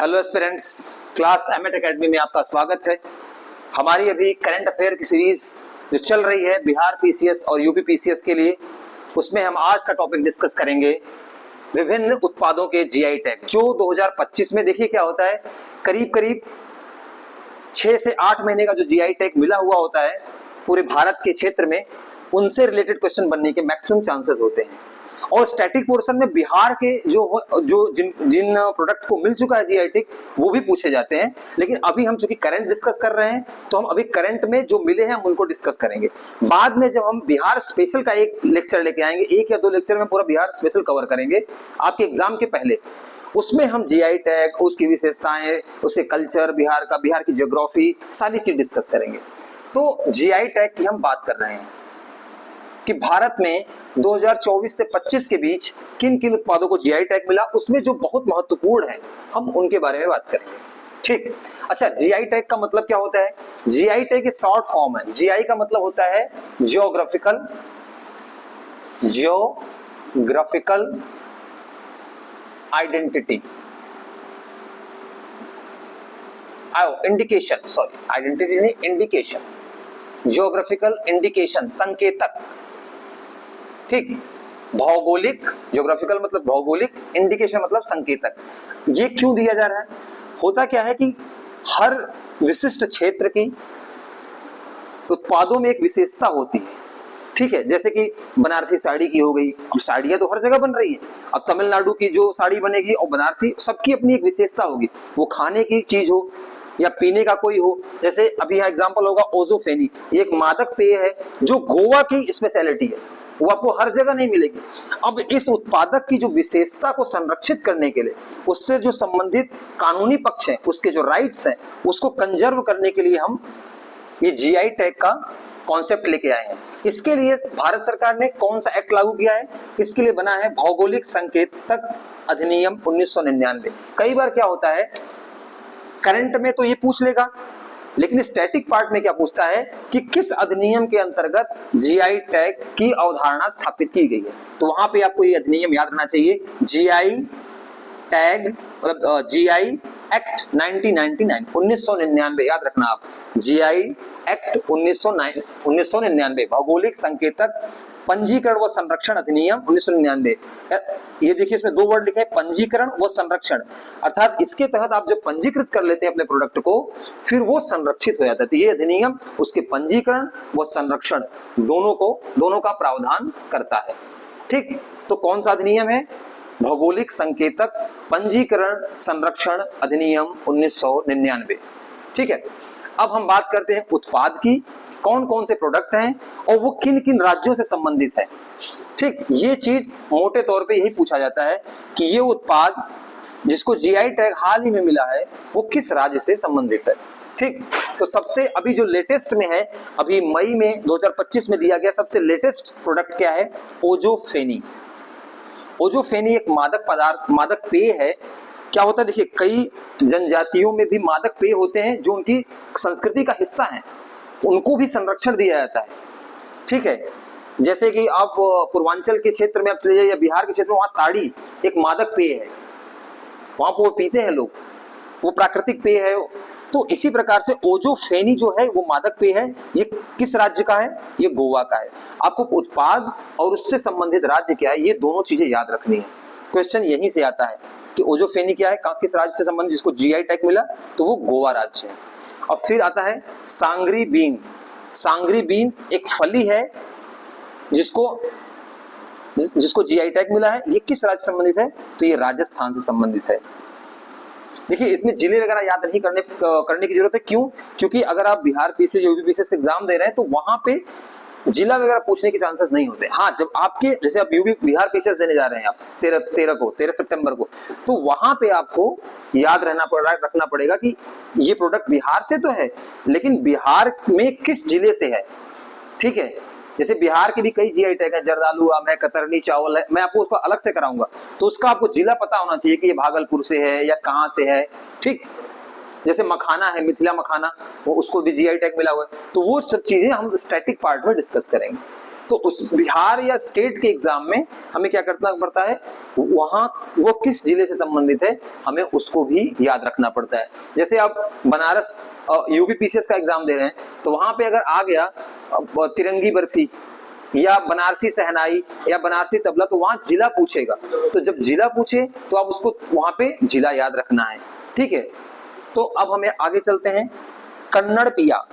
Hello aspirants, class एमएट academy में आपका स्वागत है। हमारी अभी करंट अफेयर की सीरीज जो चल रही है बिहार पीसीएस और यूपी पीसीएस के लिए, उसमें हम आज का टॉपिक डिस्कस करेंगे विभिन्न उत्पादों के जीआई टैग। जो 2025 में देखिए क्या होता है, करीब करीब 6 से 8 महीने का जो जीआई टैग मिला हुआ होता है पूरे भारत के क्षेत्र में, उनसे रिलेटेड क्वेश्चन बनने के मैक्सिमम चांसेस होते हैं। और स्टैटिक पोर्शन में बिहार के जिन प्रोडक्ट को मिल चुका है जीआई टैग वो भी पूछे जाते हैं। लेकिन अभी हम चूंकि करंट डिस्कस कर रहे हैं तो हम अभी करंट में जो मिले हैं हम उनको डिस्कस करेंगे। बाद में जब हम बिहार स्पेशल का एक लेक्चर लेके आएंगे, 1 या 2 लेक्चर में पूरा बिहार स्पेशल कवर करेंगे आपके एग्जाम के पहले। उसमें हम जीआई टैग, उसकी विशेषताएं, उसके कल्चर, बिहार की ज्योग्राफी, सारी चीज डिस्कस करेंगे। तो जीआई टैग की हम बात कर रहे हैं कि भारत में 2024 से 25 के बीच किन किन उत्पादों को जीआई टैग मिला, उसमें जो बहुत महत्वपूर्ण है हम उनके बारे में बात करेंगे। ठीक, अच्छा, जीआई टैग का मतलब क्या होता है? जीआई टैग की शॉर्ट फॉर्म है। जीआई का मतलब होता है geographical identity, indication, sorry identity नहीं, इंडिकेशन, जियोग्राफिकल इंडिकेशन, संकेतक। ठीक, भौगोलिक, जियोग्राफिकल मतलब भौगोलिक, इंडिकेशन मतलब संकेतक। ये क्यों दिया जा रहा है? होता क्या है कि हर विशिष्ट क्षेत्र की उत्पादों में एक विशेषता होती है। ठीक है, जैसे कि बनारसी साड़ी की हो गई, अब साड़ियां तो हर जगह बन रही है। अब तमिलनाडु की जो साड़ी बनेगी और बनारसी, सबकी अपनी एक विशेषता होगी। वो खाने की चीज हो या पीने का कोई हो, जैसे अभी यहाँ एग्जांपल होगा ओजोफेनी, एक मादक पेय है जो गोवा की स्पेशलिटी है, वो आपको हर जगह नहीं मिलेगी। अब इस उत्पादक की जो विशेषता को संरक्षित करने के लिए, उससे जो संबंधित कानूनी पक्ष है, उसके जो राइट्स हैं, उसको कंजर्व करने के लिए हम ये जीआई टैग का कॉन्सेप्ट लेके आए हैं। इसके लिए भारत सरकार ने कौन सा एक्ट लागू किया है? इसके लिए बना है भौगोलिक संकेतक अधिनियम 1999। कई बार क्या होता है, करंट में तो ये पूछ लेगा, लेकिन स्टैटिक पार्ट में क्या पूछता है कि किस अधिनियम के अंतर्गत जीआई टैग की अवधारणा स्थापित की गई है। तो वहां पे आपको ये अधिनियम याद रखना चाहिए, जीआई टैग मतलब जीआई एक्ट 1999 याद रखना आप, जीआई एक्ट 1999, भौगोलिक संकेतक पंजीकरण व संरक्षण अधिनियम 1999। ये देखिए इसमें 2 वर्ड लिखे हैं, पंजीकरण व संरक्षण। अर्थात इसके तहत आप जब पंजीकृत कर लेते हैं अपने प्रोडक्ट को, फिर वो संरक्षित हो जाता है। तो ये अधिनियम उसके पंजीकरण व संरक्षण दोनों का प्रावधान करता है। ठीक, तो कौन सा अधिनियम है? भौगोलिक संकेतक पंजीकरण संरक्षण अधिनियम 1999। ठीक है, अब हम बात करते हैं उत्पाद की, कौन कौन से प्रोडक्ट हैं और वो किन किन राज्यों से संबंधित है। ठीक, ये चीज मोटे तौर पे यही पूछा जाता है कि ये उत्पाद जिसको जीआई टैग हाल ही में मिला है वो किस राज्य से संबंधित है। ठीक, तो सबसे अभी जो लेटेस्ट में है, अभी मई में 2025 में दिया गया सबसे लेटेस्ट प्रोडक्ट क्या है? ओजोफेनी। ओजोफेनी एक मादक पेय है। क्या होता है, देखिए कई जनजातियों में भी मादक पेय होते हैं जो उनकी संस्कृति का हिस्सा हैं, उनको भी संरक्षण दिया जाता है। ठीक है, जैसे कि आप पूर्वांचल के क्षेत्र में आप चले जाइए या बिहार के क्षेत्र में, वहां ताड़ी एक मादक पेय है, वहां पर वो पीते हैं लोग, वो प्राकृतिक पेय है। तो इसी प्रकार से ओजोफेनी जो है वो मादक पेय है। ये किस राज्य का है? ये गोवा का है। आपको उत्पाद और उससे संबंधित राज्य क्या है, ये दोनों चीजें याद रखनी है। क्वेश्चन यहीं से आता है कि ओजोफेनी क्या है, किस राज्य से संबंधित, जिसको जीआई टैग मिला, तो वो गोवा राज्य है। और फिर आता है सांगरी बीन। सांगरी बीन एक फली है जिसको जीआई टैग मिला है। ये किस राज्य से संबंधित है? तो ये राजस्थान से संबंधित है। देखिए इसमें जिले वगैरह याद नहीं करने की जरूरत है। क्यों? क्योंकि अगर आप बिहार पीसीएस यूपी पीसीएस का एग्जाम दे रहे हैं तो वहां पे जिला वगैरह पूछने के चांसेस नहीं होते। हाँ, जब आपके जैसे आप बिहार पीसीएस देने जा रहे हैं आप 13 सितंबर को, तो वहां पे आपको याद रखना पड़ेगा कि ये प्रोडक्ट बिहार से तो है, लेकिन बिहार में किस जिले से है। ठीक है, जैसे बिहार के भी कई जीआई टैग है, जर्दालू आम है, कतरनी चावल है, मैं आपको उसको अलग से कराऊंगा, तो उसका आपको जिला पता होना चाहिए कि ये भागलपुर से है या कहाँ से है। ठीक, जैसे मखाना है, मिथिला मखाना, वो उसको भी जीआई टैग मिला हुआ है। तो वो सब चीजें हम स्टैटिक पार्ट में डिस्कस करेंगे। तो उस बिहार या स्टेट के एग्जाम में हमें क्या करना पड़ता है, वहां वो किस जिले से संबंधित है हमें उसको भी याद रखना पड़ता है। जैसे आप बनारस यूपीपीसीएस का एग्जाम दे रहे हैं तो वहां पे अगर आ गया तिरंगी बर्फी या बनारसी सहनाई या बनारसी तबला, तो वहां जिला पूछेगा। तो जब जिला पूछे तो आप उसको वहां पे जिला याद रखना है, ठीक है। तो अब हमें आगे चलते हैं। कन्नड़पिया,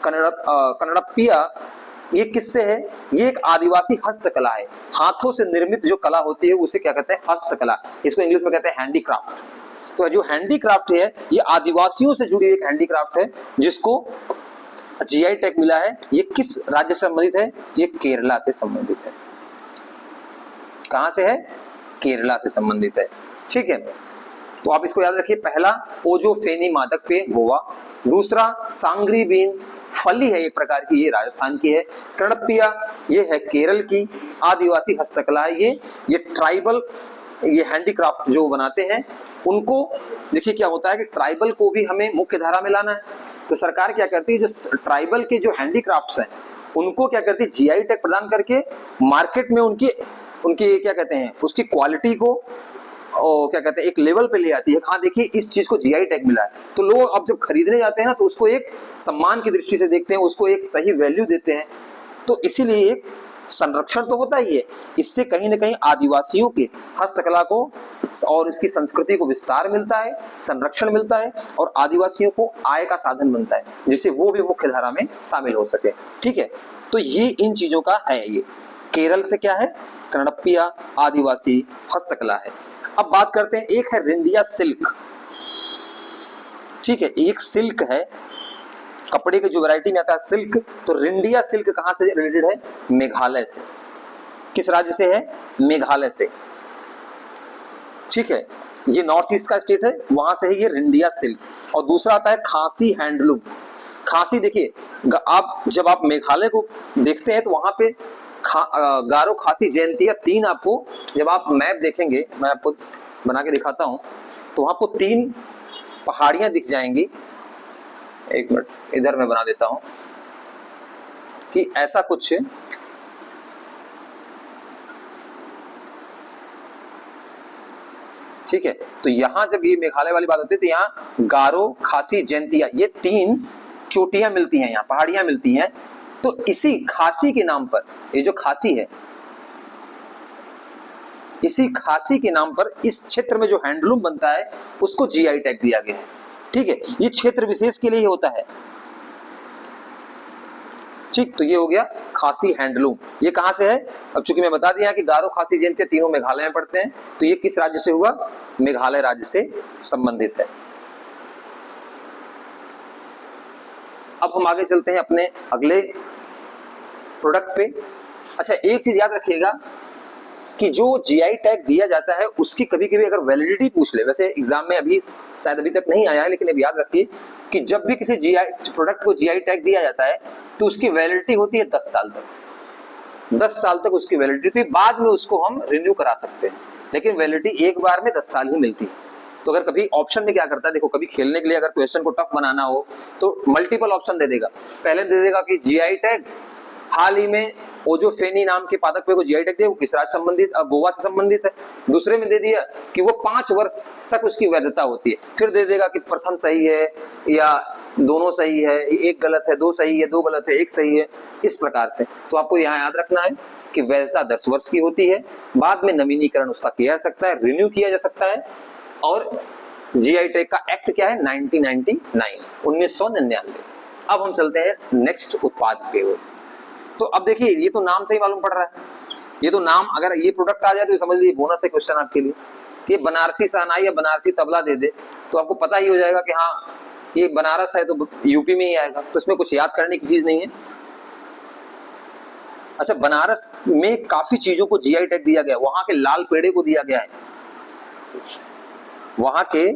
कन्नड़पिया ये किससे है? ये एक आदिवासी हस्तकला है, हाथों से निर्मित जो कला होती है उसे क्या कहते हैं? हस्तकला। इसको इंग्लिश में कहते हैं हैंडीक्राफ्ट। तो जो हैंडीक्राफ्ट है ये आदिवासियों से जुड़ी एक हैंडीक्राफ्ट है जिसको जीआई टैग मिला है। ये किस राज्य से संबंधित है? ये केरला से संबंधित है। कहां से है? केरला से संबंधित है, ठीक है। तो आप इसको याद रखिए। पहला ओजो फेनी मादक पेय गोवा, दूसरा सांगरी बीन फली है एक प्रकार की, ये राजस्थान की है। कन्नड़पिया ये है केरल की आदिवासी हस्तकला है। ये ट्राइबल, ये हैंडीक्राफ्ट जो बनाते हैं उनको देखिए क्या होता है कि ट्राइबल को भी हमें मुख्य धारा में लाना है। तो सरकार क्या करती है, जो ट्राइबल के जो हैंडीक्राफ्ट्स हैं उनको क्या करती है? जीआई टैग प्रदान करके मार्केट में उनकी क्या कहते हैं, उसकी क्वालिटी को और क्या कहते हैं एक लेवल पे ले आती है। हाँ देखिए इस चीज को जीआई टैग मिला है, तो लोग अब जब खरीदने जाते हैं ना तो उसको एक सम्मान की दृष्टि से देखते हैं, उसको एक सही वैल्यू देते हैं। तो इसीलिए एक संरक्षण तो होता ही है, इससे कहीं ना कहीं आदिवासियों के हस्तकला को और इसकी संस्कृति को विस्तार मिलता है, संरक्षण मिलता है और आदिवासियों को आय का साधन बनता है जिससे वो भी मुख्य धारा में शामिल हो सके, ठीक है। तो ये इन चीजों का है। ये केरल से क्या है? कन्नड़पिया आदिवासी हस्तकला है। अब बात करते हैं, एक है रिंडिया सिल्क, ठीक है। एक सिल्क है, कपड़े के जो वैरायटी में आता है सिल्क। तो रिंडिया सिल्क कहां से रिलेटेड है? मेघालय से। किस राज्य से है? मेघालय से, ठीक है। ये नॉर्थ ईस्ट का स्टेट है, वहां से है ये रिंडिया सिल्क। और दूसरा आता है खासी हैंडलूम। खासी देखिए आप जब आप मेघालय को देखते हैं तो वहां पे गारो खासी जयंतिया तीन आपको, जब आप मैप देखेंगे, मैं आपको बना के दिखाता हूं, तो आपको तीन पहाड़ियां दिख जाएंगी। एक मिनट इधर मैं बना देता हूं कि ऐसा कुछ ठीक है। तो यहां जब ये मेघालय वाली बात होती है तो यहाँ गारो खासी जयंतिया ये तीन चोटियां मिलती हैं, यहाँ पहाड़ियां मिलती हैं। तो इसी खासी के नाम पर, ये जो खासी है, इसी खासी के नाम पर इस क्षेत्र में जो हैंडलूम बनता है उसको जीआई टैग दिया गया है, ठीक है। ये क्षेत्र विशेष के लिए ही होता है, ठीक। तो ये हो गया खासी हैंडलूम। ये कहां से है? अब चूंकि मैं बता दिया कि गारो खासी जयंतिया तीनों मेघालय में पड़ते हैं, तो ये किस राज्य से हुआ? मेघालय राज्य से संबंधित है। अब हम आगे चलते हैं अपने अगले प्रोडक्ट पे। अच्छा एक चीज याद रखिएगा कि जो जीआई टैग दिया जाता है उसकी कभी कभी अगर वैलिडिटी पूछ ले, वैसे एग्जाम में अभी शायद अभी तक नहीं आया है, लेकिन अब याद रखिए कि जब भी किसी जीआई प्रोडक्ट को जीआई टैग दिया जाता है तो उसकी वैलिडिटी होती है 10 साल तक। 10 साल तक उसकी वैलिडिटी होती है, बाद में उसको हम रिन्यू करा सकते हैं, लेकिन वैलिडिटी एक बार में 10 साल ही मिलती है। तो अगर कभी ऑप्शन में क्या करता है, देखो कभी खेलने के लिए अगर क्वेश्चन को टफ बनाना हो तो मल्टीपल ऑप्शन दे देगा। पहले दे देगा कि जीआई टैग हाल ही में ओजो फेनी नाम के पादप पेय को जीआई टैग दिया, वो किस राज्य संबंधित? गोवा से संबंधित है। दूसरे में दे दिया कि वो 5 वर्ष तक उसकी वैधता होती है। फिर दे देगा कि प्रथम सही है या दोनों सही है, एक गलत है, 2 सही है, 2 गलत है, 1 सही है, इस प्रकार से। तो आपको यहाँ याद रखना है कि वैधता 10 वर्ष की होती है, बाद में नवीनीकरण उसका किया जा सकता है, रिन्यू किया जा सकता है। और जीआई टैग का एक्ट क्या है? 1999। अब हम चलते हैं नेक्स्ट उत्पाद पे। तो अब देखिए ये तो नाम से ही मालूम पड़ रहा है, ये तो नाम, अगर ये प्रोडक्ट आ जाए तो समझ लीजिए बोनस है क्वेश्चन आपके लिए कि बनारसी सहनाई या बनारसी तबला दे दे तो आपको पता ही हो जाएगा कि हाँ ये बनारस है तो यूपी में ही आएगा, तो इसमें कुछ याद करने की चीज नहीं है। अच्छा बनारस में काफी चीजों को जीआई टैग दिया गया, वहां के लाल पेड़े को दिया गया है, वहां के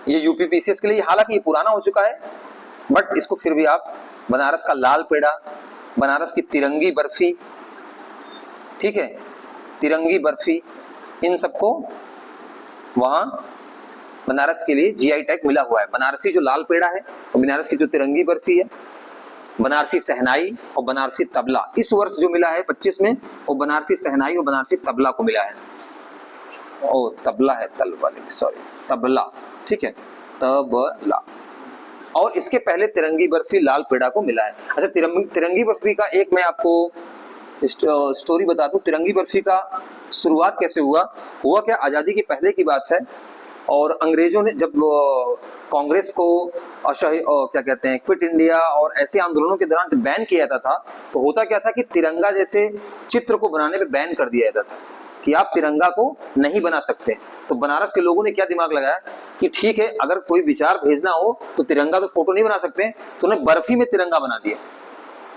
ये यूपीपीसीएस के लिए, हालांकि ये पुराना हो चुका है बट इसको फिर भी आप बनारस का लाल पेड़ा, बनारस की तिरंगी बर्फी, ठीक है, तिरंगी बर्फी, इन सबको वहां बनारस के लिए जीआई टैग मिला हुआ है। बनारसी जो लाल पेड़ा है और बनारस की जो तिरंगी बर्फी है बनारसी शहनाई और बनारसी तबला इस वर्ष जो मिला है 25 में, वो बनारसी शहनाई और बनारसी तबला को मिला है। ओ तबला है, तलवा लेंगे, सॉरी तबला, ठीक है, तबला। और इसके पहले तिरंगी बर्फी लाल पेड़ा को मिला है। अच्छा, तिरंगी बर्फी का एक मैं आपको स्टोरी बता दूं। तिरंगी बर्फी का शुरुआत कैसे हुआ क्या, आजादी के पहले की बात है, और अंग्रेजों ने जब कांग्रेस को क्या कहते हैं, क्विट इंडिया और ऐसे आंदोलनों के दौरान जब बैन किया जाता था, तो होता क्या था कि तिरंगा जैसे चित्र को बनाने पे बैन कर दिया जाता था कि आप तिरंगा को नहीं बना सकते। तो बनारस के लोगों ने क्या दिमाग लगाया कि ठीक है, अगर कोई विचार भेजना हो तो तिरंगा तो फोटो नहीं बना सकते, तो उन्हें बर्फी में तिरंगा बना दिया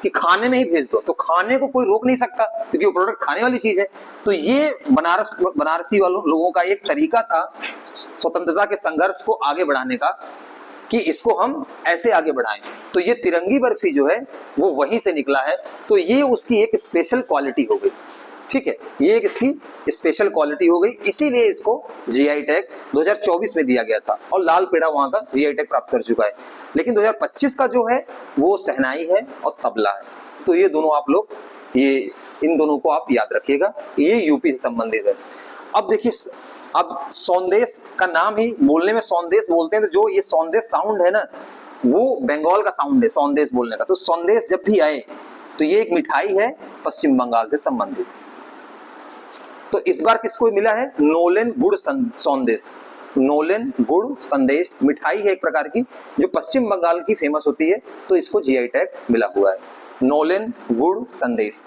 कि खाने में ही भेज दो। तो खाने को कोई रोक नहीं सकता क्योंकि वो प्रोडक्ट खाने वाली चीज है। तो ये बनारसी वालों लोगों का एक तरीका था स्वतंत्रता के संघर्ष को आगे बढ़ाने का, कि इसको हम ऐसे आगे बढ़ाएं। तो ये तिरंगी बर्फी जो है वो वहीं से निकला है। तो ये उसकी एक स्पेशल क्वालिटी हो गई, ठीक है, ये एक इसकी स्पेशल क्वालिटी हो गई, इसीलिए इसको जीआई टैग 2024 में दिया गया था, और लाल पेड़ा वहां का जीआई टैग प्राप्त कर चुका है। लेकिन 2025 का जो है वो शहनाई है और तबला है। तो ये दोनों आप लोग, ये इन दोनों को आप याद रखिएगा, ये यूपी से संबंधित है। अब देखिए, अब सौंदेश का नाम ही बोलने में सौंदेश बोलते हैं, तो जो ये सौंदेश साउंड है ना, वो बंगाल का साउंड है सौंदेश बोलने का। तो सौंदेश जब भी आए तो ये एक मिठाई है पश्चिम बंगाल से संबंधित। तो इस बार किसको मिला है, नोलेन गुड़ सौंदेश। नोलेन गुड़ संदेश मिठाई है एक प्रकार की जो पश्चिम बंगाल की फेमस होती है, तो इसको जीआई टैग मिला हुआ है, नोलेन गुड़ संदेश।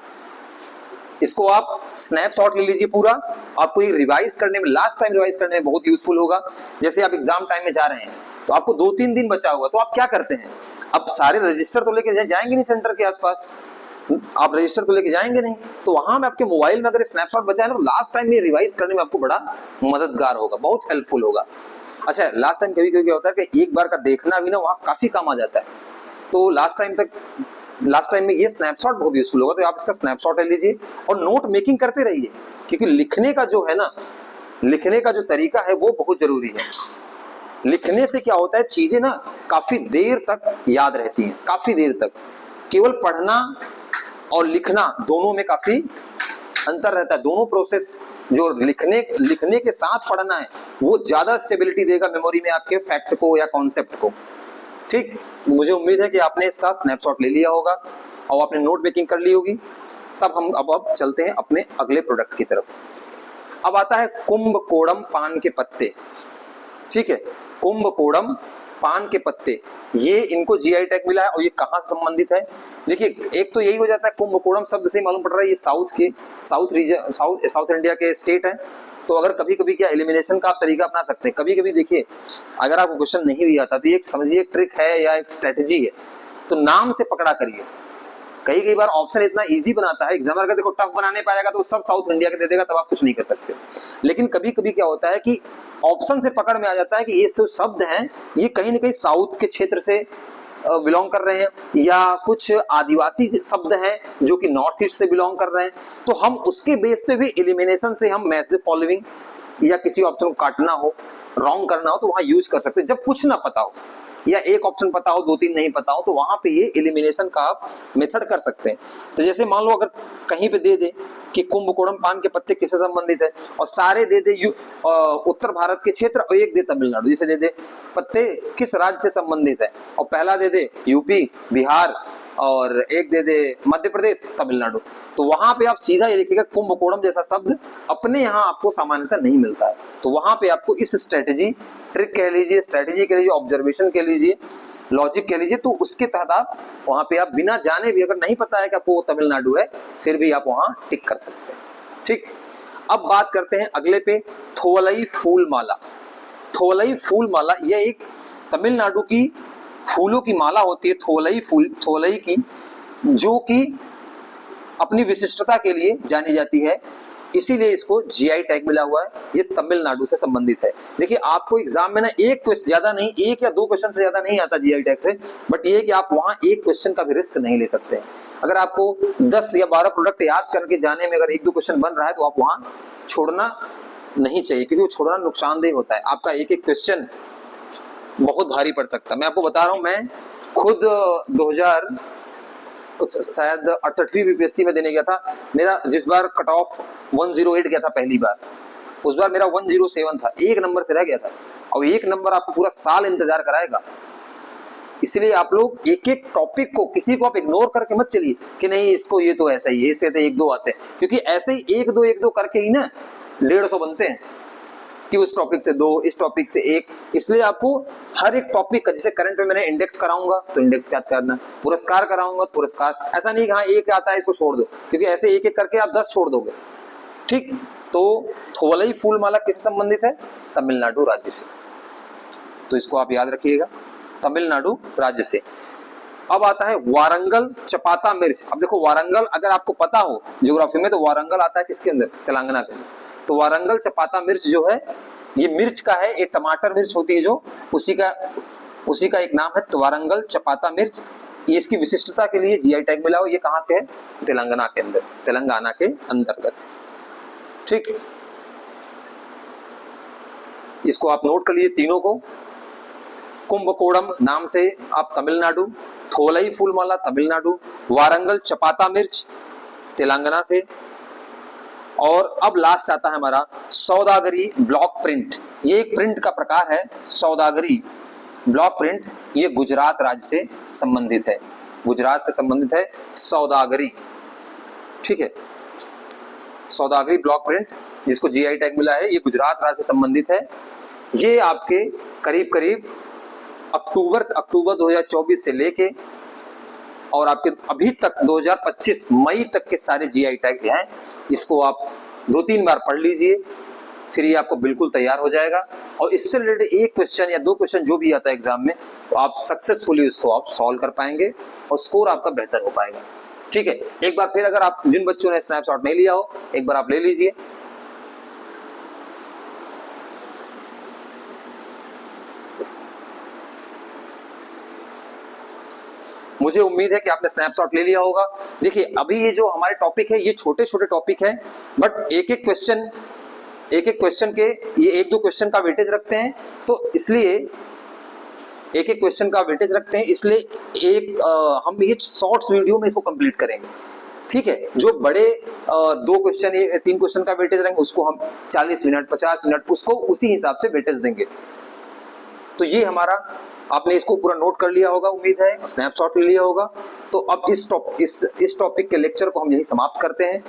इसको आप स्नैपशॉट ले लीजिए पूरा, आपको ये रिवाइज करने में, लास्ट टाइम रिवाइज करने में बहुत यूजफुल होगा। जैसे आप एग्जाम टाइम में जा रहे हैं तो आपको 2-3 दिन बचा होगा, तो आप क्या करते हैं, अब सारे रजिस्टर तो लेके जाएंगे नहीं सेंटर के आसपास, आप रजिस्टर तो लेके जाएंगे नहीं, तो वहां में आपके मोबाइल में अगर स्नैपशॉट बचा है ना, तो लास्ट टाइम ये रिवाइज करने में आपको बड़ा मददगार होगा, बहुत हेल्पफुल होगा। अच्छा, लास्ट टाइम कभी कभी क्या होता है कि एक बार का देखना भी ना वहाँ काफी काम आ जाता है, तो लास्ट टाइम में ये स्नैपशॉट बहुत यूजफुल होगा। तो आप इसका स्नैपशॉट ले लीजिए और नोट मेकिंग करते रहिए, क्योंकि लिखने का जो है ना, लिखने का जो तरीका है वो बहुत जरूरी है। लिखने से क्या होता है, चीजें ना काफी देर तक याद रहती हैं, काफी देर तक। केवल पढ़ना और लिखना दोनों में काफी अंतर रहता है। दोनों प्रोसेस, जो लिखने के साथ पढ़ना है वो ज्यादा स्टेबिलिटी देगा मेमोरी में आपके फैक्ट को या कॉन्सेप्ट को, ठीक। मुझे उम्मीद है कि आपने इसका स्नैपशॉट ले लिया होगा और आपने नोट मेकिंग कर ली होगी। तब हम अब चलते हैं अपने अगले प्रोडक्ट की तरफ। अब आता है कुंभकोणम पान के पत्ते, ठीक है, कुंभकोणम पान के पत्ते, ये इनको जीआई टैग मिला है। और ये कहाँ से संबंधित है, देखिए, एक तो यही हो जाता है, कुंभकोणम शब्द से मालूम पड़ रहा है ये साउथ इंडिया के स्टेट है। तो अगर कभी कभी क्या एलिमिनेशन का आप तरीका अपना सकते हैं, कभी कभी देखिए अगर आपको क्वेश्चन नहीं भी आता तो ये समझिए एक ट्रिक है या एक स्ट्रेटेजी है, तो नाम से पकड़ा करिए। कई बार ऑप्शन इतना इजी बनाता है, एग्जामिनर अगर देखो टफ बनाने पाएगा तो सब साउथ इंडिया के दे देगा, तब आप कुछ नहीं कर सकते। लेकिन कभी कभी क्या होता है कि ऑप्शन से पकड़ में आ जाता है कि ये जो शब्द हैं ये कहीं ना कहीं साउथ के क्षेत्र से बिलोंग कर रहे हैं, या कुछ आदिवासी शब्द हैं जो कि नॉर्थ ईस्ट से बिलोंग कर रहे हैं। तो हम उसके बेस पे भी एलिमिनेशन से हम मैच द फॉलोइंग या किसी ऑप्शन को काटना हो, रॉन्ग करना हो, तो वहां यूज कर सकते हैं। जब कुछ ना पता हो या एक ऑप्शन पता हो, 2-3 नहीं पता हो, तो वहां पे ये एलिमिनेशन का आप मेथड कर सकते हैं। तो जैसे मान लो अगर कहीं पे दे दे कि कुंभकोणम पान के पत्ते किससे संबंधित है, और सारे दे दे उत्तर भारत के क्षेत्र और एक दे तमिलनाडु, जैसे दे दे पत्ते किस राज्य से संबंधित है, और पहला दे दे यूपी, बिहार, और एक दे दे मध्य प्रदेश, तमिलनाडु, तो वहां पे आप सीधा ये देखिएगा कुंभकोणम जैसा शब्द अपने यहाँ आपको सामान्यतः नहीं मिलता है। तो वहां पे आपको इस स्ट्रेटेजी, ट्रिक कह लीजिए, स्ट्रेटेजी कह लीजिए, ऑब्जर्वेशन कह लीजिए, लॉजिक कह लीजिए, तो उसके तहत आप वहां पे आप बिना जाने भी, अगर नहीं पता है कि आपको वो तमिलनाडु है, फिर भी आप वहां टिक कर सकते हैं, ठीक। अब बात करते हैं अगले पे, थोवलई फूल माला। थोवलई फूल माला यह एक तमिलनाडु की फूलों की माला होती है, थोवलई की, जो कि अपनी विशिष्टता के लिए जानी जाती है, इसीलिए इसको जीआई टैग मिला हुआ है। ये तमिलनाडु से संबंधित है। देखिए आपको एग्जाम में ना एक क्वेश्चन ज्यादा नहीं, 1 या 2 क्वेश्चन से ज्यादा नहीं आता जीआई टैग से, बट ये कि आप वहां एक क्वेश्चन का भी रिस्क नहीं ले सकते हैं। अगर आपको 10 या 12 प्रोडक्ट याद करके जाने में अगर 1-2 क्वेश्चन बन रहा है, तो आप वहां छोड़ना नहीं चाहिए, क्योंकि वो छोड़ना नुकसानदेह होता है। आपका एक क्वेश्चन बहुत भारी पड़ सकता है। मैं आपको बता रहा हूं, मैं खुद शायद 68वीं बीपीएससी में देने गया था, मेरा जिस बार कट ऑफ 108 गया था पहली बार, उस बार मेरा 107 था, एक नंबर से रह गया था। और एक नंबर आपको पूरा साल इंतजार कराएगा। इसलिए आप लोग एक एक टॉपिक को, किसी को आप इग्नोर करके मत चलिए कि नहीं इसको ये तो ऐसा ही है, इससे तो एक दो आते हैं, क्योंकि ऐसे ही एक दो करके ही ना 150 बनते हैं कि उस टॉपिक से 2, इस टॉपिक से 1। इसलिए आपको हर एक टॉपिक का, जैसे करंट में मैंने इंडेक्स कराऊंगा तो इंडेक्स याद करना, पुरस्कार कराऊंगा तो पुरस्कार, ऐसा नहीं कि हाँ एक आता है इसको छोड़ दो, क्योंकि ऐसे एक एक करके आप 10 छोड़ दोगे। ठीक, तो थोलई फूलमाला किससे संबंधित है? तमिलनाडु राज्य से। तो इसको आप याद रखिएगा, तमिलनाडु राज्य से। अब आता है वारंगल चपाता मिर्च। अब देखो वारंगल अगर आपको पता हो ज्योग्राफी में, तो वारंगल आता है किसके अंदर? तेलंगाना के अंदर। तो वारंगल चपाता मिर्च जो है ये मिर्च का है, एक टमाटर मिर्च होती है जो, उसी का एक नाम है वारंगल चपाता मिर्च। इसकी विशिष्टता के लिए जीआई टैग मिला हो। ये कहां से है? तेलंगाना के अंदर, तेलंगाना के अंतर्गत। ठीक, इसको आप नोट कर लीजिए तीनों को। कुंभकोणम नाम से आप तमिलनाडु, थोलई फूलमाला तमिलनाडु, वारंगल चपाता मिर्च तेलंगाना से, और अब लास्ट आता है हमारा सौदागरी ब्लॉक प्रिंट। ये एक प्रिंट का प्रकार है, सौदागरी ब्लॉक प्रिंट। ये गुजरात राज्य से संबंधित है, गुजरात से संबंधित है सौदागरी। ठीक है, सौदागरी ब्लॉक प्रिंट जिसको जीआई टैग मिला है, ये गुजरात राज्य से संबंधित है। ये आपके करीब करीब अक्टूबर 2024 से लेके और आपके अभी तक 2025 मई तक के सारे जीआई टैग हैं। इसको आप 2-3 बार पढ़ लीजिए, फिर ये आपको बिल्कुल तैयार हो जाएगा। और इससे रिलेटेड एक क्वेश्चन या 2 क्वेश्चन जो भी आता है एग्जाम में, तो आप सक्सेसफुली उसको आप सॉल्व कर पाएंगे और स्कोर आपका बेहतर हो पाएगा। ठीक है, एक बार फिर अगर आप, जिन बच्चों ने स्नैपशॉट नहीं लिया हो, एक बार आप ले लीजिए। मुझे उम्मीद है कि आपने स्नैपशॉट ले लिया होगा। देखिए अभी ये जो हमारे टॉपिक है, ये छोटे छोटे टॉपिक हैं, बट एक एक क्वेश्चन के ये 1-2 क्वेश्चन का वेटेज रखते हैं, तो इसलिए एक एक क्वेश्चन का वेटेज रखते हैं, इसलिए हम ये शॉर्ट्स वीडियो में इसको कंप्लीट करेंगे। ठीक है, जो बड़े 2 क्वेश्चन 3 क्वेश्चन का वेटेज रहेंगे उसको हम 40 मिनट 50 मिनट उसको उसी हिसाब से वेटेज देंगे। तो ये हमारा, आपने इसको पूरा नोट कर लिया होगा उम्मीद है, स्नैपशॉट ले लिया होगा। तो अब इस टॉपिक के लेक्चर को हम यही समाप्त करते हैं।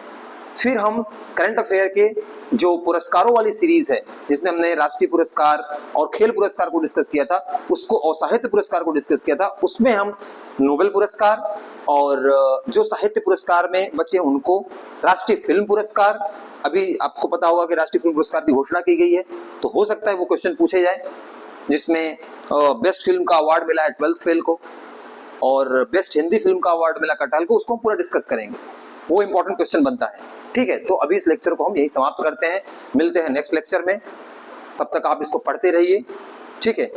फिर हम करंट अफेयर के जो पुरस्कारों वाली सीरीज है, जिसमें हमने राष्ट्रीय पुरस्कार और खेल पुरस्कार को डिस्कस किया था, उसको और साहित्य पुरस्कार को डिस्कस किया था, उसमें हम नोबेल पुरस्कार और जो साहित्य पुरस्कार में बचे उनको, राष्ट्रीय फिल्म पुरस्कार, अभी आपको पता होगा कि राष्ट्रीय फिल्म पुरस्कार की घोषणा की गई है, तो हो सकता है वो क्वेश्चन पूछे जाए, जिसमें बेस्ट फिल्म का अवार्ड मिला है 12th फेल को और बेस्ट हिंदी फिल्म का अवार्ड मिला कटहल को, उसको हम पूरा डिस्कस करेंगे, वो इंपॉर्टेंट क्वेश्चन बनता है। ठीक है, तो अभी इस लेक्चर को हम यही समाप्त करते हैं, मिलते हैं नेक्स्ट लेक्चर में, तब तक आप इसको पढ़ते रहिए। ठीक है।